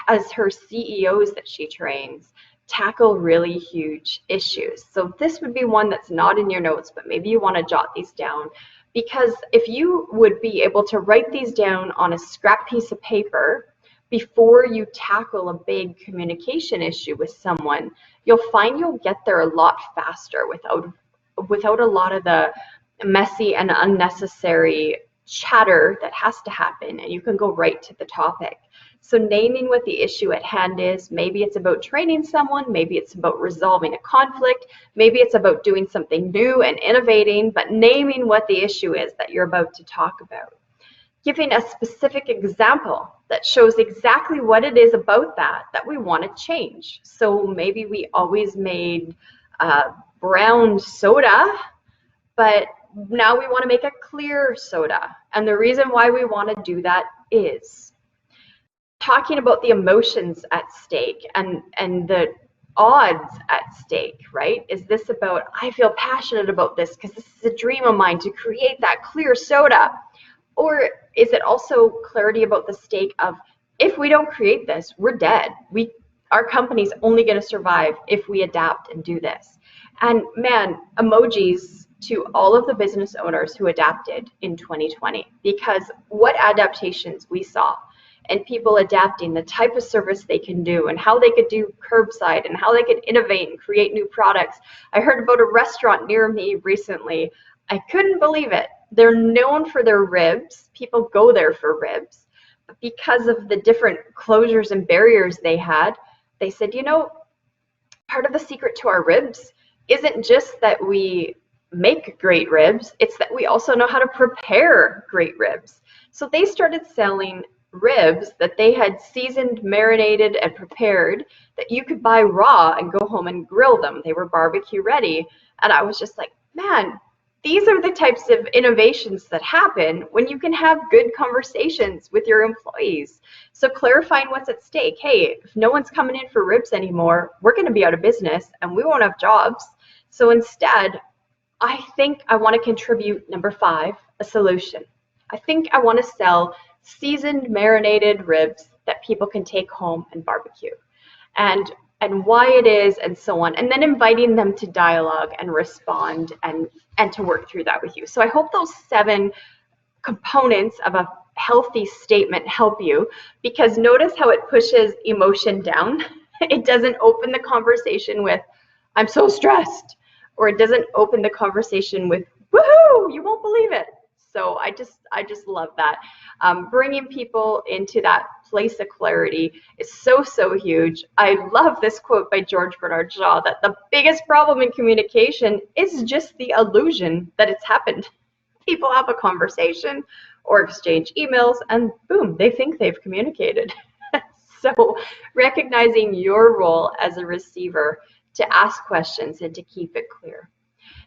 as her CEOs that she trains, tackle really huge issues. So this would be one that's not in your notes, but maybe you want to jot these down. Because if you would be able to write these down on a scrap piece of paper before you tackle a big communication issue with someone, you'll find you'll get there a lot faster without a lot of the messy and unnecessary chatter that has to happen, and you can go right to the topic. So naming what the issue at hand is, maybe it's about training someone, maybe it's about resolving a conflict, maybe it's about doing something new and innovating, but naming what the issue is that you're about to talk about. Giving a specific example that shows exactly what it is about that we want to change. So maybe we always made brown soda, but now we want to make a clear soda. And the reason why we want to do that is talking about the emotions at stake and the odds at stake, right? Is this about, I feel passionate about this because this is a dream of mine to create that clear soda? Or is it also clarity about the stake of if we don't create this, we're dead. Our company's only going to survive if we adapt and do this. And man, emojis to all of the business owners who adapted in 2020, because what adaptations we saw, and people adapting the type of service they can do and how they could do curbside and how they could innovate and create new products. I heard about a restaurant near me recently. I couldn't believe it. They're known for their ribs. People go there for ribs. But because of the different closures and barriers they had, they said, you know, part of the secret to our ribs isn't just that we make great ribs, it's that we also know how to prepare great ribs. So they started selling ribs that they had seasoned, marinated, and prepared that you could buy raw and go home and grill them. They were barbecue ready. And I was just like, man, these are the types of innovations that happen when you can have good conversations with your employees. So clarifying what's at stake. Hey, if no one's coming in for ribs anymore, we're going to be out of business and we won't have jobs. So instead, I think I want to contribute, number 5, a solution. I think I want to sell seasoned, marinated ribs that people can take home and barbecue. And why it is, and so on, and then inviting them to dialogue and respond and to work through that with you. So I hope those 7 components of a healthy statement help you, because notice how it pushes emotion down. It doesn't open the conversation with, I'm so stressed, or it doesn't open the conversation with, woohoo, you won't believe it. So I just love that. Bringing people into that place of clarity is so huge. I love this quote by George Bernard Shaw, that the biggest problem in communication is just the illusion that it's happened. People have a conversation or exchange emails and boom, they think they've communicated. So recognizing your role as a receiver to ask questions and to keep it clear.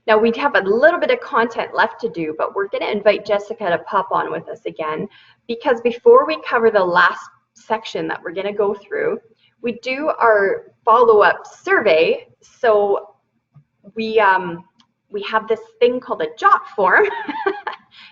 Now we have a little bit of content left to do, but we're going to invite Jessica to pop on with us again, because before we cover the last section that we're going to go through, we do our follow-up survey. So we have this thing called a JOT form.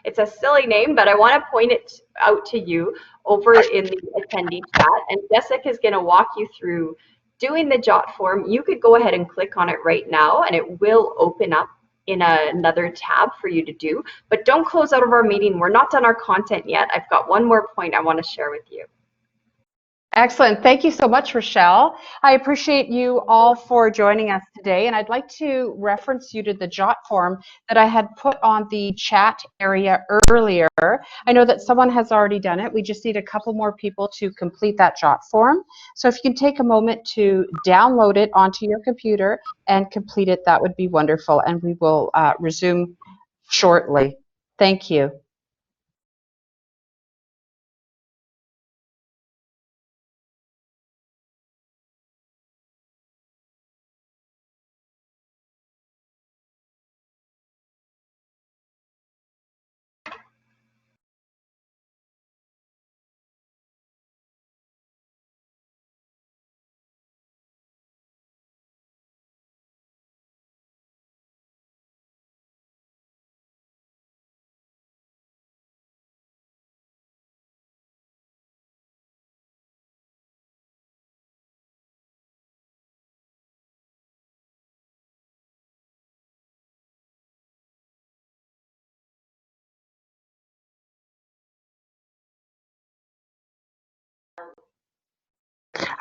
It's a silly name, but I want to point it out to you over in the attendee chat, and Jessica is going to walk you through doing the JOT form. You could go ahead and click on it right now, and it will open up in another tab for you to do. But don't close out of our meeting. We're not done our content yet. I've got one more point I want to share with you. Excellent. Thank you so much, Rochelle. I appreciate you all for joining us today, and I'd like to reference you to the JOT form that I had put on the chat area earlier. I know that someone has already done it. We just need a couple more people to complete that JOT form. So if you can take a moment to download it onto your computer and complete it, that would be wonderful, and we will resume shortly. Thank you.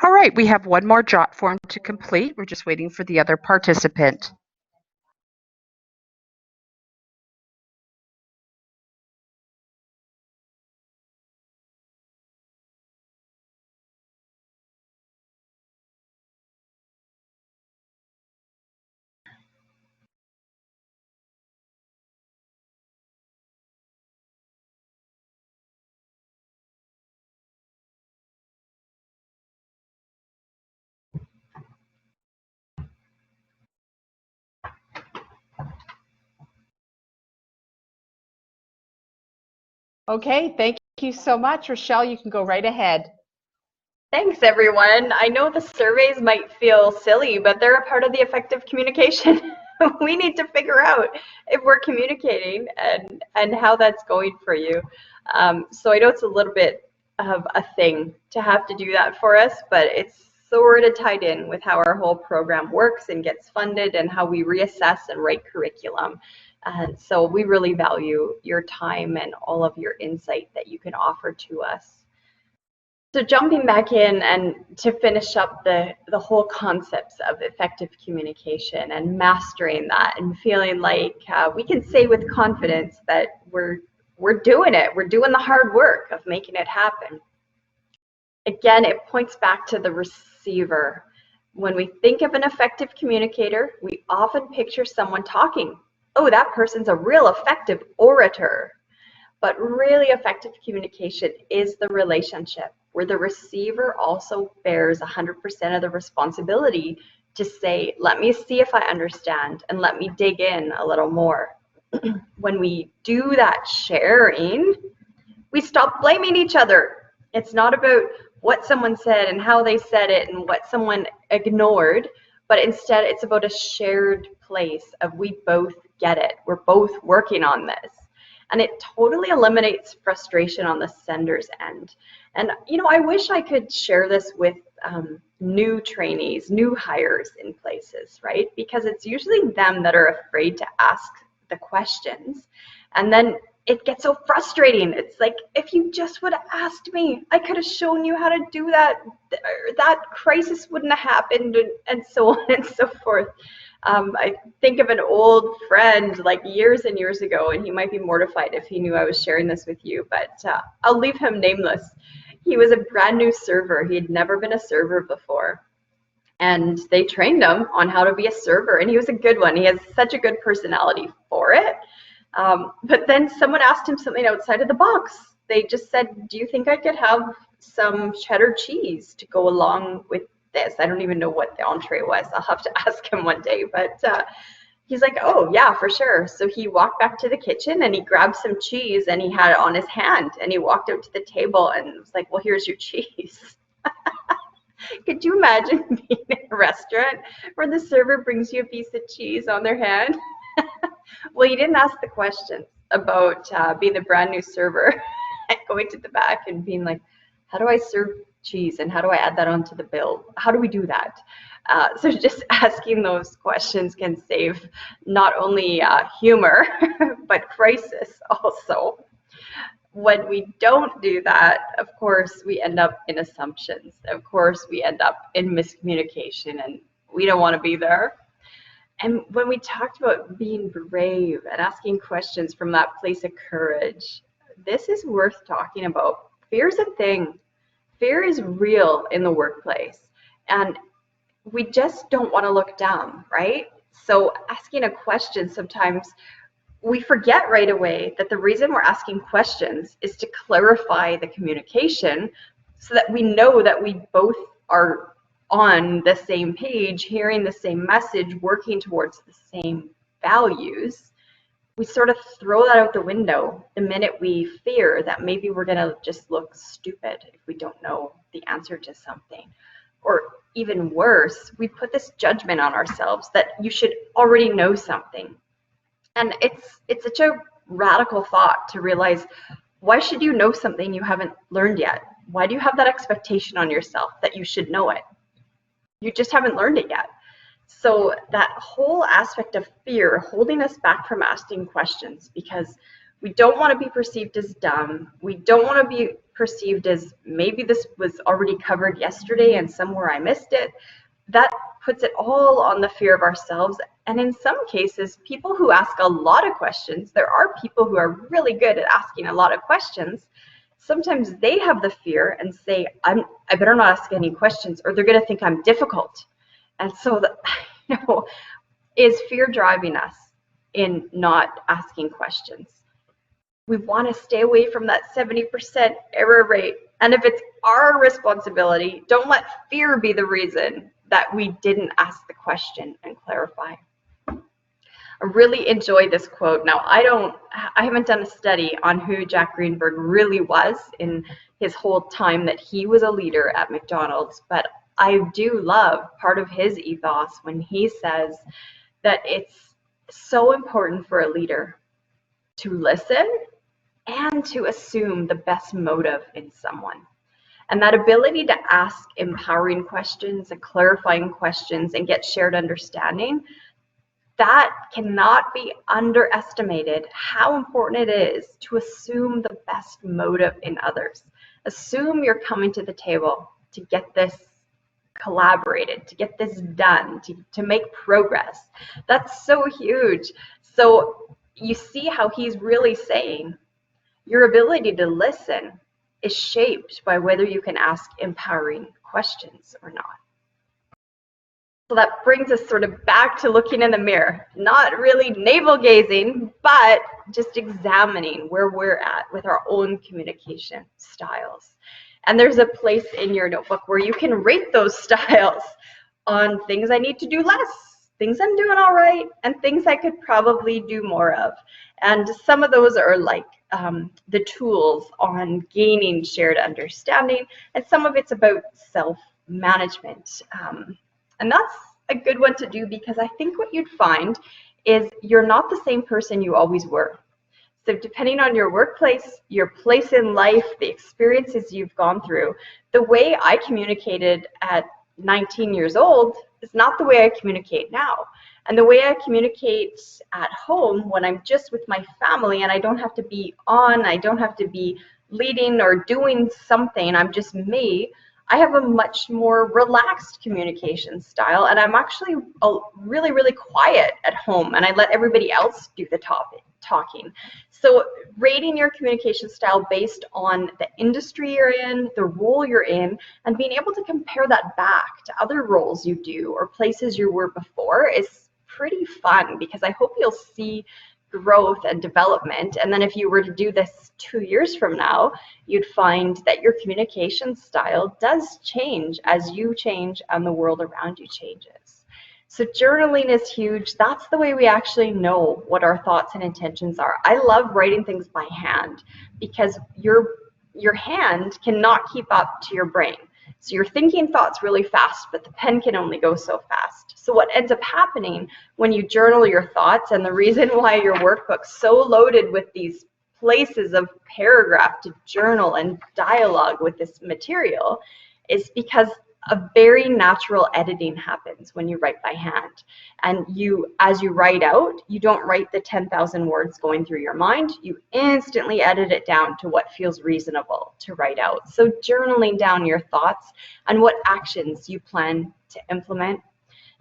All right, we have one more JOT form to complete. We're just waiting for the other participant. Okay, thank you so much. Rochelle, you can go right ahead. Thanks, everyone. I know the surveys might feel silly, but they're a part of the effective communication. We need to figure out if we're communicating and how that's going for you. So I know it's a little bit of a thing to have to do that for us, but it's sort of tied in with how our whole program works and gets funded and how we reassess and write curriculum. And so we really value your time and all of your insight that you can offer to us. So jumping back in and to finish up the whole concepts of effective communication and mastering that and feeling like we can say with confidence that we're doing it. We're doing the hard work of making it happen. Again, it points back to the receiver. When we think of an effective communicator, we often picture someone talking. Oh, that person's a real effective orator. But really effective communication is the relationship where the receiver also bears 100% of the responsibility to say, let me see if I understand and let me dig in a little more. When we do that sharing, we stop blaming each other. It's not about what someone said and how they said it and what someone ignored, but instead it's about a shared place of we both get it. We're both working on this. And it totally eliminates frustration on the sender's end. And, I wish I could share this with new trainees, new hires in places, right? Because it's usually them that are afraid to ask the questions. And then it gets so frustrating. It's like, if you just would have asked me, I could have shown you how to do that. That crisis wouldn't have happened, and so on and so forth. I think of an old friend like years and years ago, and he might be mortified if he knew I was sharing this with you, but I'll leave him nameless. He was a brand new server. He had never been a server before. And they trained him on how to be a server, and he was a good one. He has such a good personality for it. But then someone asked him something outside of the box. They just said, do you think I could have some cheddar cheese to go along with this? I don't even know what the entree was. I'll have to ask him one day. But he's like, oh, yeah, for sure. So he walked back to the kitchen and he grabbed some cheese and he had it on his hand. And he walked out to the table and was like, well, here's your cheese. Could you imagine being in a restaurant where the server brings you a piece of cheese on their hand? Well, you didn't ask the questions about being a brand new server and going to the back and being like, how do I serve cheese and how do I add that onto the bill? How do we do that? So just asking those questions can save not only humor, but crisis also. When we don't do that, of course, we end up in assumptions. Of course, we end up in miscommunication, and we don't want to be there. And when we talked about being brave and asking questions from that place of courage, this is worth talking about. Fear is a thing. Fear is real in the workplace. And we just don't want to look dumb, right? So asking a question, sometimes we forget right away that the reason we're asking questions is to clarify the communication so that we know that we both are on the same page, hearing the same message, working towards the same values. We sort of throw that out the window the minute we fear that maybe we're going to just look stupid if we don't know the answer to something. Or even worse, we put this judgment on ourselves that you should already know something. And it's such a radical thought to realize, why should you know something you haven't learned yet? Why do you have that expectation on yourself that you should know it? You just haven't learned it yet. So that whole aspect of fear holding us back from asking questions, because we don't want to be perceived as dumb. We don't want to be perceived as maybe this was already covered yesterday and somewhere I missed it. That puts it all on the fear of ourselves. And in some cases, people who ask a lot of questions, there are people who are really good at asking a lot of questions. Sometimes they have the fear and say, I better not ask any questions or they're going to think I'm difficult. And so, is fear driving us in not asking questions? We want to stay away from that 70% error rate. And if it's our responsibility, don't let fear be the reason that we didn't ask the question and clarify. I really enjoy this quote. Now, I haven't done a study on who Jack Greenberg really was in his whole time that he was a leader at McDonald's, but I do love part of his ethos when he says that it's so important for a leader to listen and to assume the best motive in someone. And that ability to ask empowering questions and clarifying questions and get shared understanding, that cannot be underestimated how important it is to assume the best motive in others. Assume you're coming to the table to get this collaborated, to get this done, to make progress. That's so huge. So you see how he's really saying your ability to listen is shaped by whether you can ask empowering questions or not. So that brings us sort of back to looking in the mirror, not really navel gazing, but just examining where we're at with our own communication styles. And there's a place in your notebook where you can rate those styles on things I need to do less, things I'm doing all right, and things I could probably do more of. And some of those are like the tools on gaining shared understanding, and some of it's about self-management. And that's a good one to do, because I think what you'd find is you're not the same person you always were. So depending on your workplace, your place in life, the experiences you've gone through, the way I communicated at 19 years old is not the way I communicate now. And the way I communicate at home when I'm just with my family and I don't have to be on, I don't have to be leading or doing something, I'm just me, I have a much more relaxed communication style, and I'm actually really, really quiet at home, and I let everybody else do the talking. So rating your communication style based on the industry you're in, the role you're in, and being able to compare that back to other roles you do or places you were before is pretty fun, because I hope you'll see growth and development. And then if you were to do this 2 years from now, you'd find that your communication style does change as you change and the world around you changes. So journaling is huge. That's the way we actually know what our thoughts and intentions are. I love writing things by hand, because your hand cannot keep up to your brain. So you're thinking thoughts really fast, but the pen can only go so fast. So what ends up happening when you journal your thoughts, and the reason why your workbook's so loaded with these places of paragraph to journal and dialogue with this material, is because a very natural editing happens when you write by hand. And as you write out, you don't write the 10,000 words going through your mind. You instantly edit it down to what feels reasonable to write out. So journaling down your thoughts and what actions you plan to implement,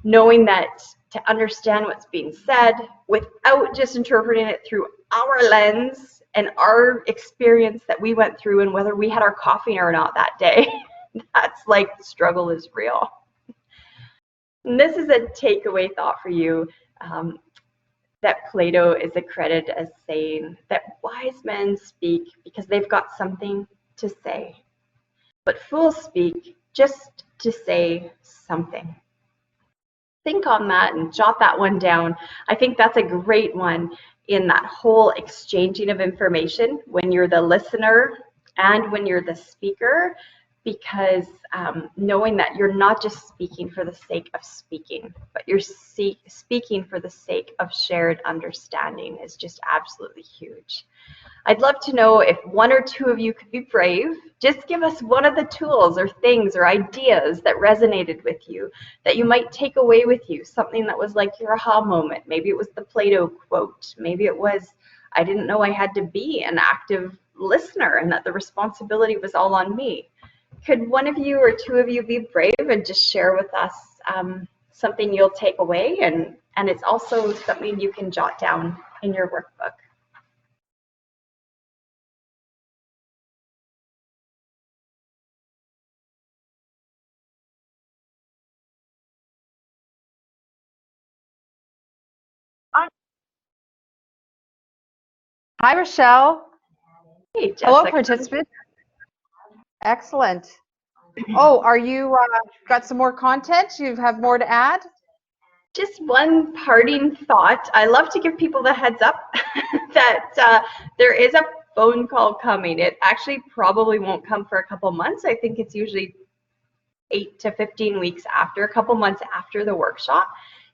knowing that to understand what's being said without just interpreting it through our lens and our experience that we went through and whether we had our coffee or not that day. That's like the struggle is real. And this is a takeaway thought for you, that Plato is accredited as saying that wise men speak because they've got something to say, but fools speak just to say something. Think on that and jot that one down. I think that's a great one in that whole exchanging of information when you're the listener and when you're the speaker, because knowing that you're not just speaking for the sake of speaking, but you're speaking for the sake of shared understanding is just absolutely huge. I'd love to know if one or two of you could be brave. Just give us one of the tools or things or ideas that resonated with you, that you might take away with you, something that was like your aha moment. Maybe it was the Plato quote. Maybe it was, I didn't know I had to be an active listener and that the responsibility was all on me. Could one of you or two of you be brave and just share with us something you'll take away, and it's also something you can jot down in your workbook? Hi, Rochelle. Hey, Jessica. Hello, participant. Excellent. Oh, are you got some more content? You have more to add? Just one parting thought. I love to give people the heads up that there is a phone call coming. It actually probably won't come for a couple months. I think it's usually 8 to 15 weeks after, a couple months after the workshop.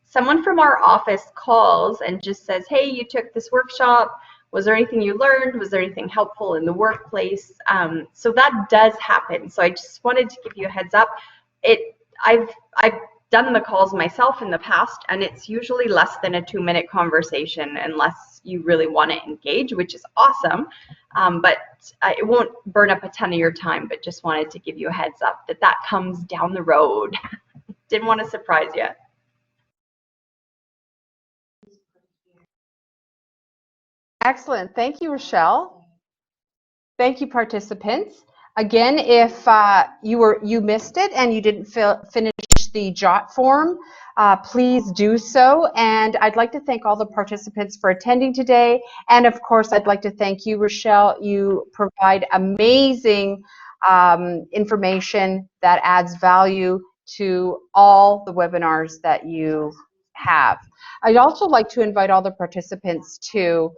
Someone from our office calls and just says, hey, you took this workshop. Was there anything you learned? Was there anything helpful in the workplace? So that does happen. So I just wanted to give you a heads up. I've done the calls myself in the past, and it's usually less than a 2-minute conversation unless you really want to engage, which is awesome. But it won't burn up a ton of your time, but just wanted to give you a heads up that that comes down the road. Didn't want to surprise you. Excellent. Thank you, Rochelle. Thank you, participants. Again, if you missed it and you didn't finish the JOT form, please do so. And I'd like to thank all the participants for attending today. And of course, I'd like to thank you, Rochelle. You provide amazing information that adds value to all the webinars that you have. I'd also like to invite all the participants to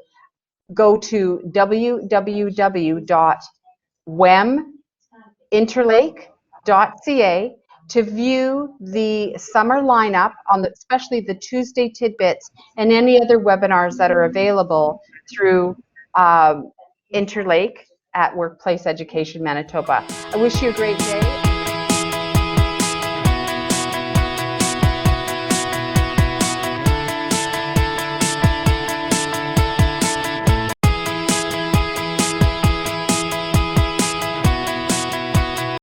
go to www.weminterlake.ca to view the summer lineup on especially the Tuesday tidbits and any other webinars that are available through Interlake at Workplace Education Manitoba. I wish you a great day.